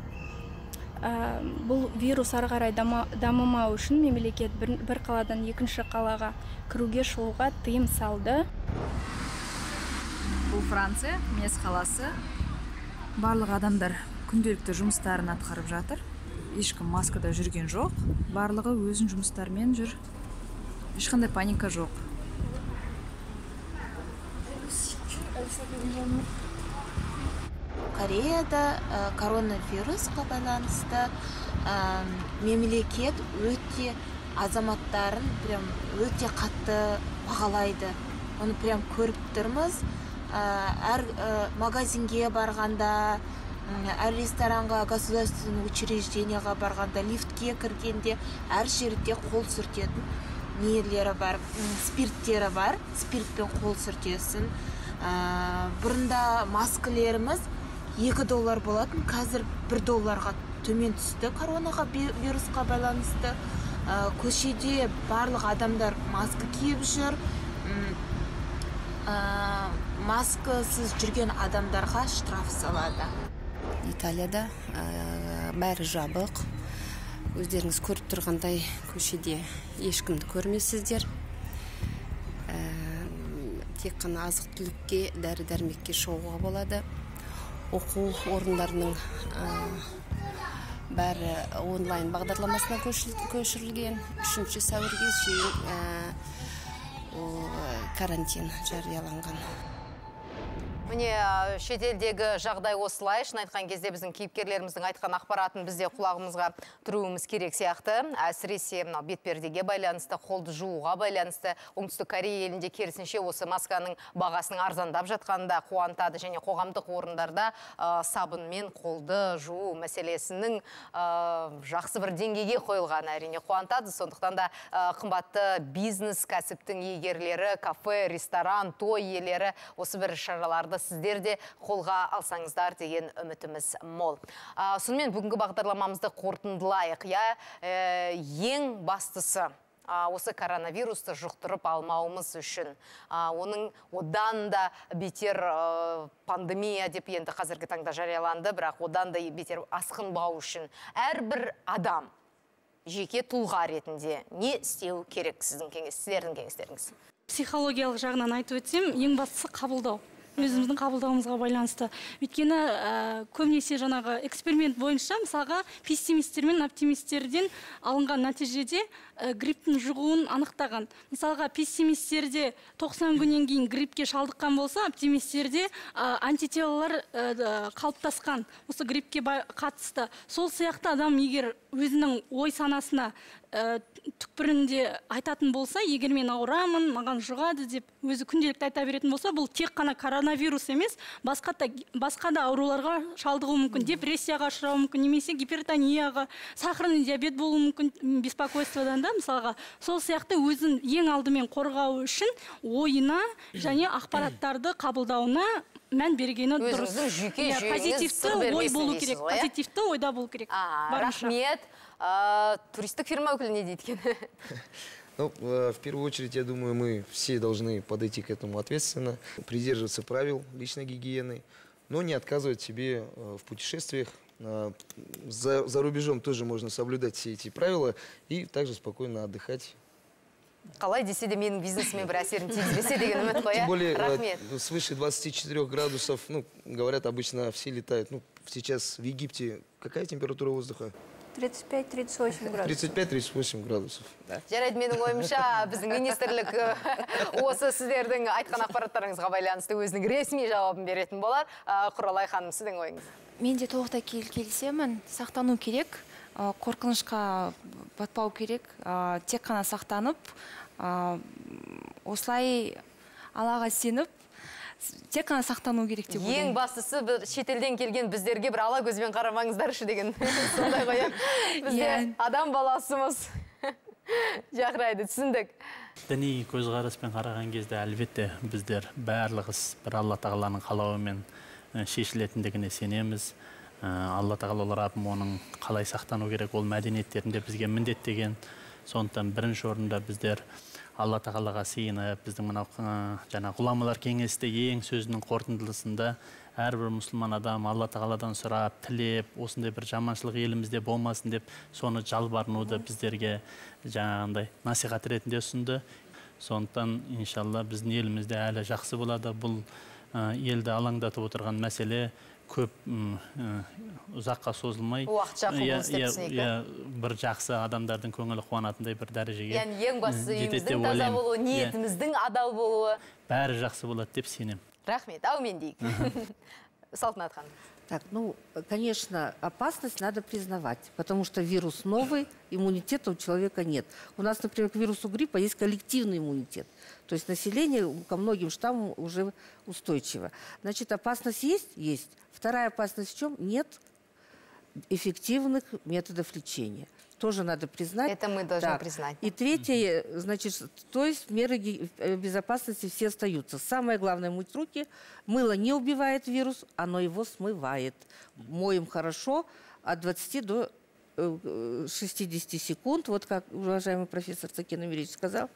Бұл вирус ары қарай дамымау үшін мемлекет бір қаладан екінші қалаға кіруге шығуға тыйым салды. Бұл Франция, Мес қаласы. Барлық адамдар күнделікті жұмыстарын атқарып жатыр. Ешкім маскада жүрген жоқ. Барлығы өзін жұмыстармен жүр. Ешқандай паника жоқ. Кореяда коронавирусқа байланысты мемлекет өте азаматтарын өте қатты бағалайды. Оны прям көріп тұрмыз. Әр магазинге барғанда, әр ресторанға, государственный учреждениеға барғанда, лифтке кіргенде әр жерде қол сүртетін нелері бар, спирттері бар, спиртпен қол сүртесін. Бұрында маскалеріміз $2 болатын, қазір $1 төмен түсті коронаға вирусқа байланысты. Көшеде барлық адамдар маска киіп жүр. Маскасыз жүрген адамдарға штраф салады. Италияда бәрі жабық. Өздеріңіз көріп тұрғандай көшеде ешкімді көрмейсіздер. Тек қана азық-түлікке, дәрі-дәрмекке шығуға болады. Оқу орындарының бәрі онлайн бағдарламасына көшірілген. 3 сәуірге шейін карантин жарияланған. Міне шетелдегі жағдай осылай. Шын айтқан кезде біздің кейіпкерлеріміздің айтқан ақпаратын бізде құлағымызға тұруымыз керек сияқты. Әсіресе бетпердеге байланысты, қолды жууға байланысты. Оңтүстік Корея елінде керісінше осы масканың бағасының арзандап жатқанында қуантады, және қоғамдық орындарда сабынмен қолды жуу мәселесінің жақсы бір деңгейге қойылған әрине қуантады. Сондықтан да қымбатты бизнес кәсіптің егерлері, кафе, ресторан, той иелері осы бір шараларды сіздер де қолға алсаңыздар деген үмітіміз мол. Сонымен бүгінгі бағдарламамызды қорытындылайық. Ең бастысы осы коронавирусты жұқтырып алмауымыз үшін, оның одан да бетер пандемия деп енді қазіргі таңда жарияланды, бірақ одан да бетер асқынбау үшін әрбір адам жеке тұлға ретінде не істеу керек сіздердің кеңестеріңіз? Психологиялық жағынан айтып өтсем, ең бастысы қабылдау. Өзіміздің қабылдауымызға байланысты. Өйткені көбінесе жаңағы эксперимент бойынша мысалға пессимистер мен оптимистерден алынған нәтижеде грипптің жұғуын анықтаған. Мысалға пессимистерде 90 күннен кейін гриппке шалдыққан болса, оптимистерде антителалар қалыптасқан осы гриппке қатысты. Сол сияқты адам егер өзінің ой санасына түкпірінде айтатын болса, егер мен ауырамын, маған жұғады деп өзі күнделікті айта беретін болса, бұл тек қана коронавирус емес, басқа да ауруларға шалдығуы мүмкін, депрессияға ұшырауы мүмкін, немесе гипертонияға, сахарный диабет болуы мүмкін, беспокойстводан да да, мысалға сол сияқты өзін ең алдымен қорғау үшін ойына және ақпараттарды қабылдауына мән бергені дұрыс. Позитивті ой болу керек, позитивті ойда болу керек. Рахмет. Туристік фирма өкілі не дейді екен? Ну, в первую очередь, я думаю, мы все должны подойти к этому ответственно, придерживаться правил личной гигиены, но не отказывать себе в путешествиях. За рубежом тоже можно соблюдать все эти правила и также спокойно отдыхать. Қалай десе де менің бизнесіме бір әсерін тигізбесе деген үміт қоя. Тем более, Рахмет. свыше 24 градусов, ну, говорят, обычно все летают. Ну, сейчас в Египте какая температура воздуха? 35-38 градусов. 35-38 градусов. Жарайды, менің ойымша, біздің министрлік осы сіздердің айтқан ақпараттарыңызға байланысты өзінің ресми жауабын беретін болар. Құралай ханым, сіздің ойыңыз? Мен де толықтай келісемін. Сақтану керек, қорқынышқа батпау керек, тек қана сақтанып, осылай Аллаға сеніп, тек қана сақтану керек деп ойлаймын. Ең бастысы шетелден келген біздерге бір ала көзбен қарамаңыздаршы деген сондай қоя. Бізде адам баласымыз. Жақырайды, түсіндік. Діни көзқараспен қараған кезде әлбетте біздер барлығыз бір Алла тағаланың қалауымен шешілетіндігіне сенеміз. Алла тағала Раббым оның қалай сақтану керек, ол мәдениеттерінде бізге міндеттеген. Сондықтан бірінші орында біздер Алла тағалаға сыйынып, біздің мынау жаңа ғұламалар кеңесте ең сөзінің қорытындысында әрбір мұсылман адам Алла тағаладан сұрап, тілеп, осындай бір жаманшылық елімізде болмасын деп, соны жалбарынуды біздерге жаңағындай насихат ретінде ұсынды. Сондықтан иншалла біздің елімізде әлі жақсы болады. Бұл елді алаңдатып отырған мәселе көп ұзаққа созылмай, бір жақсы адамдардың көңілі қуанатындай бір дәрежеге жетеді. Ең бастысы үйіміздің таза болуы, ниетіміздің адал болуы. Бәрі жақсы болады деп сенем. Рахмет, әумин дейік. Салтанат ханым. Так, ну, конечно, опасность надо признавать, потому что вирус новый, иммунитета у человека нет. У нас, например, к вирусу гриппа есть коллективный иммунитет. То есть население ко многим штаммам уже устойчиво. Значит, опасность есть? Есть. Вторая опасность в чем? Нет эффективных методов лечения. Тоже надо признать. Это мы должны признать. И третье, значит, то есть меры безопасности все остаются. Самое главное — мыть руки. Мыло не убивает вирус, оно его смывает. Моем хорошо от 20 до 60 секунд. Вот как уважаемый профессор Цакен Амирович сказал.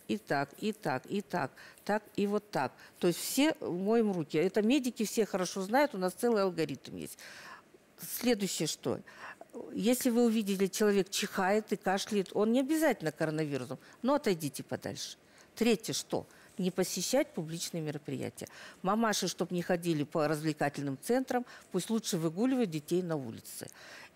И так, и так, и так, так и вот так. То есть все моем руки. Это медики все хорошо знают, у нас целый алгоритм есть. Следующее что? Если вы увидели, человек чихает и кашляет, он не обязательно коронавирусом, но отойдите подальше. Третье что? Не посещать публичные мероприятия. Мамаши, чтобы не ходили по развлекательным центрам, пусть лучше выгуливают детей на улице.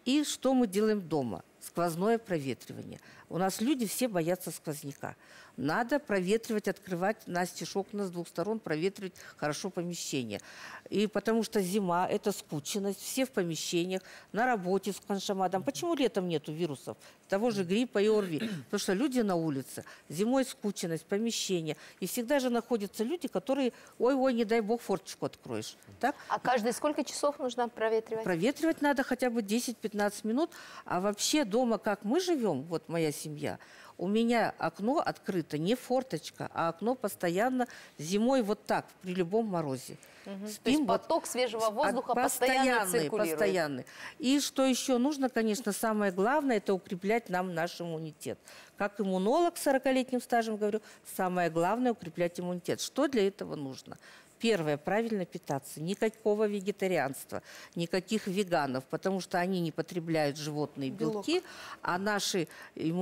И что мы делаем дома? Сквозное проветривание. У нас люди все боятся сквозняка. Надо проветривать, открывать настежь окна с двух сторон, проветривать хорошо помещение. И потому что зима – это скученность, все в помещениях, на работе с коншамадом. Почему летом нету вирусов? Того же гриппа и ОРВИ. Потому что люди на улице, зимой скученность, помещение. И всегда же находятся люди, которые, ой-ой, не дай бог, форточку откроешь. Так? А каждые сколько часов нужно проветривать? Проветривать надо хотя бы 10-15 минут. А вообще дома, как мы живем, вот моя семья, у меня окно открыто, не форточка, а окно постоянно зимой вот так, при любом морозе. То есть поток свежего воздуха постоянно циркулирует. Постоянный. И что еще нужно, конечно, самое главное, это укреплять нам наш иммунитет. Как иммунолог с 40-летним стажем говорю, самое главное — укреплять иммунитет. Что для этого нужно? Первое, правильно питаться. Никакого вегетарианства, никаких веганов, потому что они не потребляют животные белки, а наши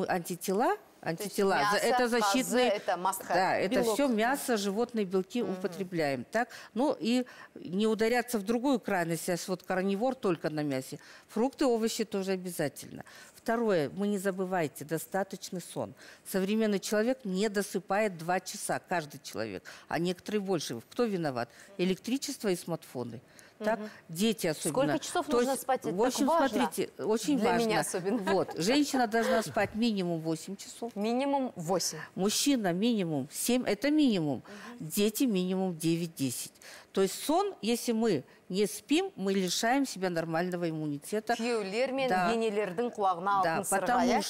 антитела, мясо, это защитные, это да, это все мясо, животные белки употребляем. Так? Ну и не ударяться в другую крайность, если вот карнивор только на мясе. Фрукты, овощи тоже обязательно. Второе, вы не забывайте, достаточный сон. Современный человек не досыпает 2 часа, каждый человек, а некоторые больше. Кто виноват? Электричество и смартфоны. Так? Дети особенно. Сколько часов нужно спать? Это в общем, важно. смотрите, очень Для важно. меня особенно. Вот, женщина должна спать минимум 8 часов. минимум 8. Мужчина минимум 7, это минимум. Дети минимум 9-10. То есть сон, если мы не спим, мы лишаем себя нормального иммунитета. Күйеулер мен енелердің құлағына алтын сырға,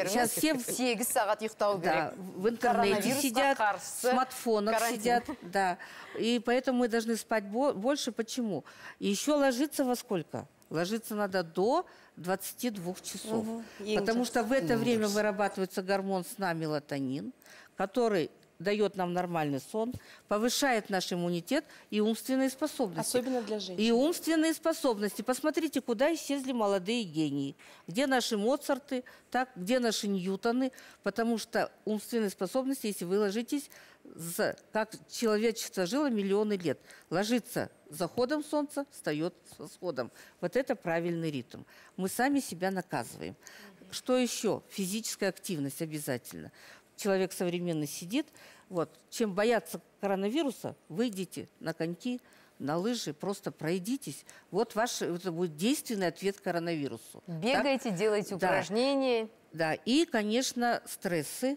сейчас все 8 сағат ұйықтау керек. В интернете сидят, в смартфонах сидят. Да. И поэтому мы должны спать больше. Почему? И еще ложиться во сколько? Ложиться надо до 22 часов. Потому что в это время вырабатывается гормон сна мелатонин, который дает нам нормальный сон, повышает наш иммунитет и умственные способности. Особенно для женщин. И умственные способности. Посмотрите, куда исчезли молодые гении. Где наши Моцарты, так, где наши Ньютоны. Потому что умственные способности, если вы ложитесь, как человечество жило миллионы лет, ложится с заходом солнца, встает с восходом. Вот это правильный ритм. Мы сами себя наказываем. Что еще? Физическая активность обязательно. Человек современный сидит, вот, чем бояться коронавируса, выйдите на коньки, на лыжи, просто пройдитесь. Вот это будет действенный ответ коронавирусу. Бегайте, так? Делайте упражнения. Да, и, конечно, стрессы.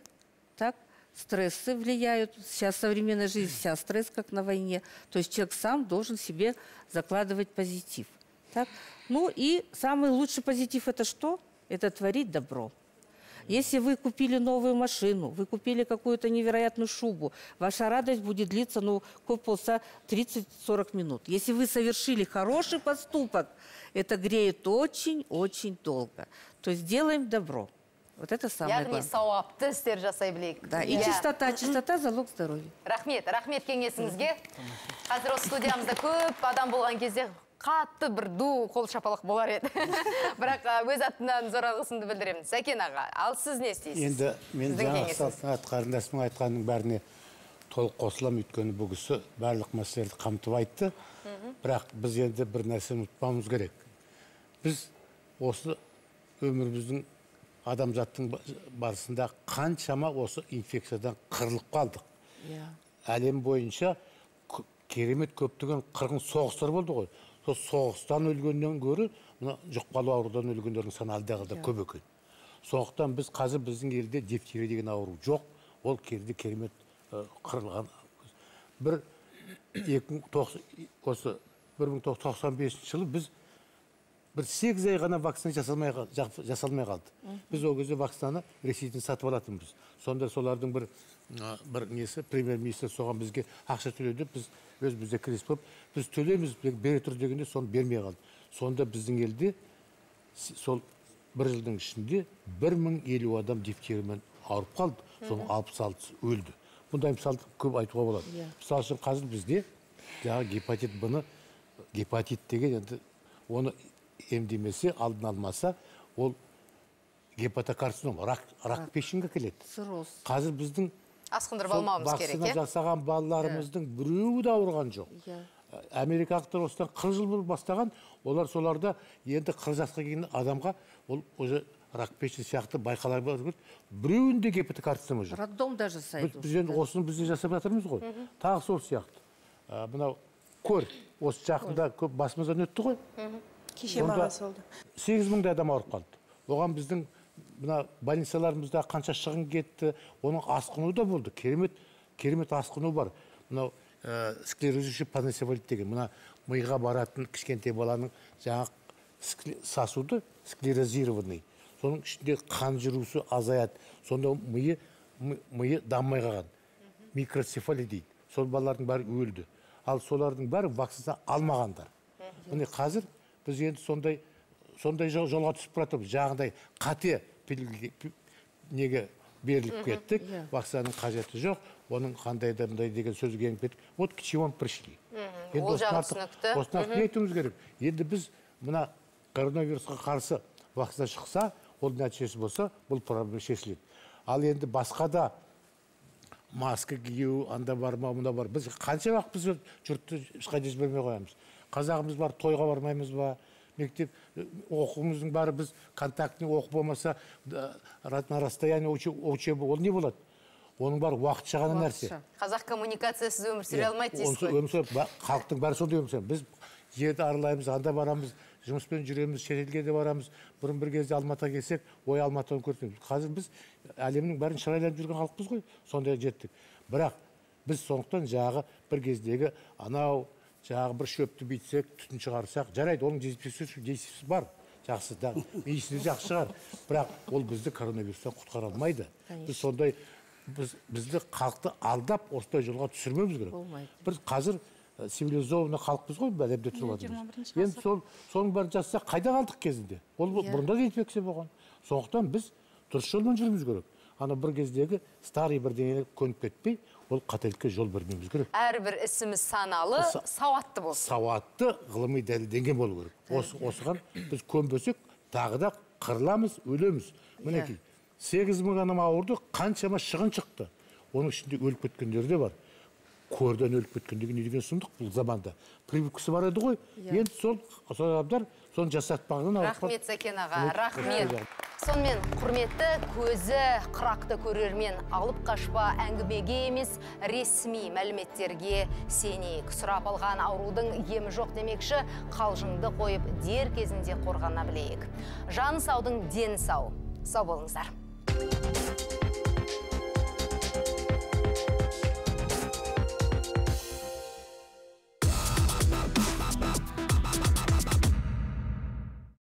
Так, стрессы влияют. Сейчас современная жизнь, вся стресс, как на войне. То есть человек сам должен себе закладывать позитив. Так? Ну и самый лучший позитив – это что? Это творить добро. Если вы купили новую машину, вы купили какую-то невероятную шубу, ваша радость будет длиться, полчаса, 30-40 минут. Если вы совершили хороший поступок, это греет очень-очень долго. То есть делаем добро. Вот это самое главное. Сауапты істер жасай білейік. Да, и чистота – залог здоровья. Рахмет кеңесіңізге. Қазір осы студиямызда көп адам болған кезде қатты бір қол шапалақ болар еді. Бірақ өз атынан зор алғысымды білдіремін. Сәкен аға, ал сіз не істейсіз? Енді мен жаңағы салтанат қарындасымның айтқанының бәріне толық қосылам, өйткені бұл кісі барлық мәселелерді қамтып айтты. Бірақ біз енді бір нәрсені ұмытпауымыз керек. Біз осы өміріміздің адамзаттың барысында қаншама осы инфекциядан қырылып қалдық. Әлем бойынша керемет көптеген қырғын соғыстар болды ғой. Сол соғыстан өлгеннен гөрі жұқпалы аурудан өлгендердің саны әлдеқайда көп екен. Сондықтан біз қазір біздің елде дифтерия деген ауру жоқ. Ол керде керемет қырылған. 1995 жылы біз бір 8 ай ғана вакцина жасалмай қалды. Біз ол кезде вакцинаны Ресейден сатып алатынбыз. Сонда солардың бір несі, премьер-министр соған бізге ақша төледі, біз өзімізде кіріс болып, біз төлейміз, бере тұр дегенде соны бермей қалды. Сонда біздің елде сол бір жылдың ішінде 1050 адам дифтериямен ауырып қалды, соның 66-сы өлді. Бұндай мысалды көп айтуға болады. Мысалы үшін қазір бізде гепатит Б-ны, гепатит деген оны емдемесе, алдын алмаса, ол гепатокарцином, рак пешінге келеді. Қазір біздің асқындырып алмауымыз керек. Вакцина жасаған балаларымыздың біреуі де ауырған жоқ. Америкалықтар осыдан 40 жыл бұрын бастаған, олар соларда енді 40 жасқа келген адамға ол уже рак пешін сияқты байқалар бар. Біреуінде гепатокарцином жүр. Роддомда жасайды. Біз енді осыны бізде жасап жатырмыз ғой. Тағы сол сияқты. Мынау көр, осы жақында көп басымыздан өтті ғой. Кеше маған солды. 8000 адам ауырып қалды. Оған біздің больницаларымызда қанша шығын кетті, оның асқыну да болды. Керемет асқыну бар. Мынау склерозиші паненцефалит деген, мына миға баратын кішкентай баланың жаңа сасуды склерозированный. Соның ішінде қан жүруісі азаяды. Сонда миы даммай қалған. Микроцефалия дейді. Сол балалардың бәрі өлді. Ал солардың бәрі вакцина алмағандар. Міне қазір біз енді сондай жолға түсіп баратырмыз. Жаңағыдай қате неге беріліп кеттік. Вакцинаның қажеті жоқ. Оның қандай да мындай деген сөзге еніп кеттік. Вот к чему пришли. Ол жағы түсінікті. Осыны не айтуымыз керек? Енді біз мына коронавирусқа қарсы вакцина шықса, ол нәтижесі болса, бұл проблема шешіледі. Ал енді басқа да маска кию, анда бар ма, мұнда бар. Біз қанша уақыт біз жұртты ешқайда жібермей қоямыз. Қазағымыз бар, тойға бармаймыз ба? Мектеп оқуымыздың бәрі біз контактный оқу болмаса, на расстоянии учебы, ол не болады? Оның бар уақытша ғана нәрсе. Қазақ коммуникациясыз өмір сүре алмайды дейсіз ғой. Халықтың бәрі сондай өмір сүреді. Біз жерді аралаймыз, анда барамыз, жұмыспен жүреміз, шетелге де барамыз. Бұрын бір кезде Алматыға келсек, ой Алматыны көрдік. Қазір біз әлемнің бәрін шырайлап жүрген халықпыз ғой, сондай жеттік. Бірақ біз сондықтан жағы бір кездегі анау жағы бір шөпті бүйтсек, түтін шығарсақ, жарайды, оның дезинфекциясы бар. Жақсы, медицина жақсы шығар. Бірақ ол бізді коронавирустан құтқара алмайды. Біз сондай бізді халықты алдап, осындай жолға түсірмеуіміз керек. Біз қазір цивилизованный халықпыз ғой, әлемде тұрып жатырмыз. Енді соның бәрін жасасақ, қайда қалдық кезінде? Ол бұрында да инфекция болған. Сондықтан біз дұрыс жолмен жүруіміз керек. Ана бір кездегі старый бірдеңені көніп кетпей, ол қателікке жол бермеуіміз керек. Әрбір ісіміз саналы, сауатты болсын. Сауатты, ғылыми дәлелденген болу керек. Осыған біз көнбесек, тағы да қырыламыз, өлеміз. Мінекей, 8.000 адам ауырды, қаншама шығын шықты. Оның ішінде өліп кеткендер де бар. Көрден өліп кеткендегі не деген сұмдық бұл заманда. Прививкасы бар еді ғой. Енді сол адамдар соны жасатпағынан рахмет Сәкен аға, рахмет. Сонымен құрметті көзі қырақты көрермен, алып қашпа әңгімеге емес, ресми мәліметтерге сенейік. Сұрап алған аурудың емі жоқ демекші, қалжыңды қойып дер кезінде қорғана білейік. Жаны саудың дені сау. Сау болыңыздар.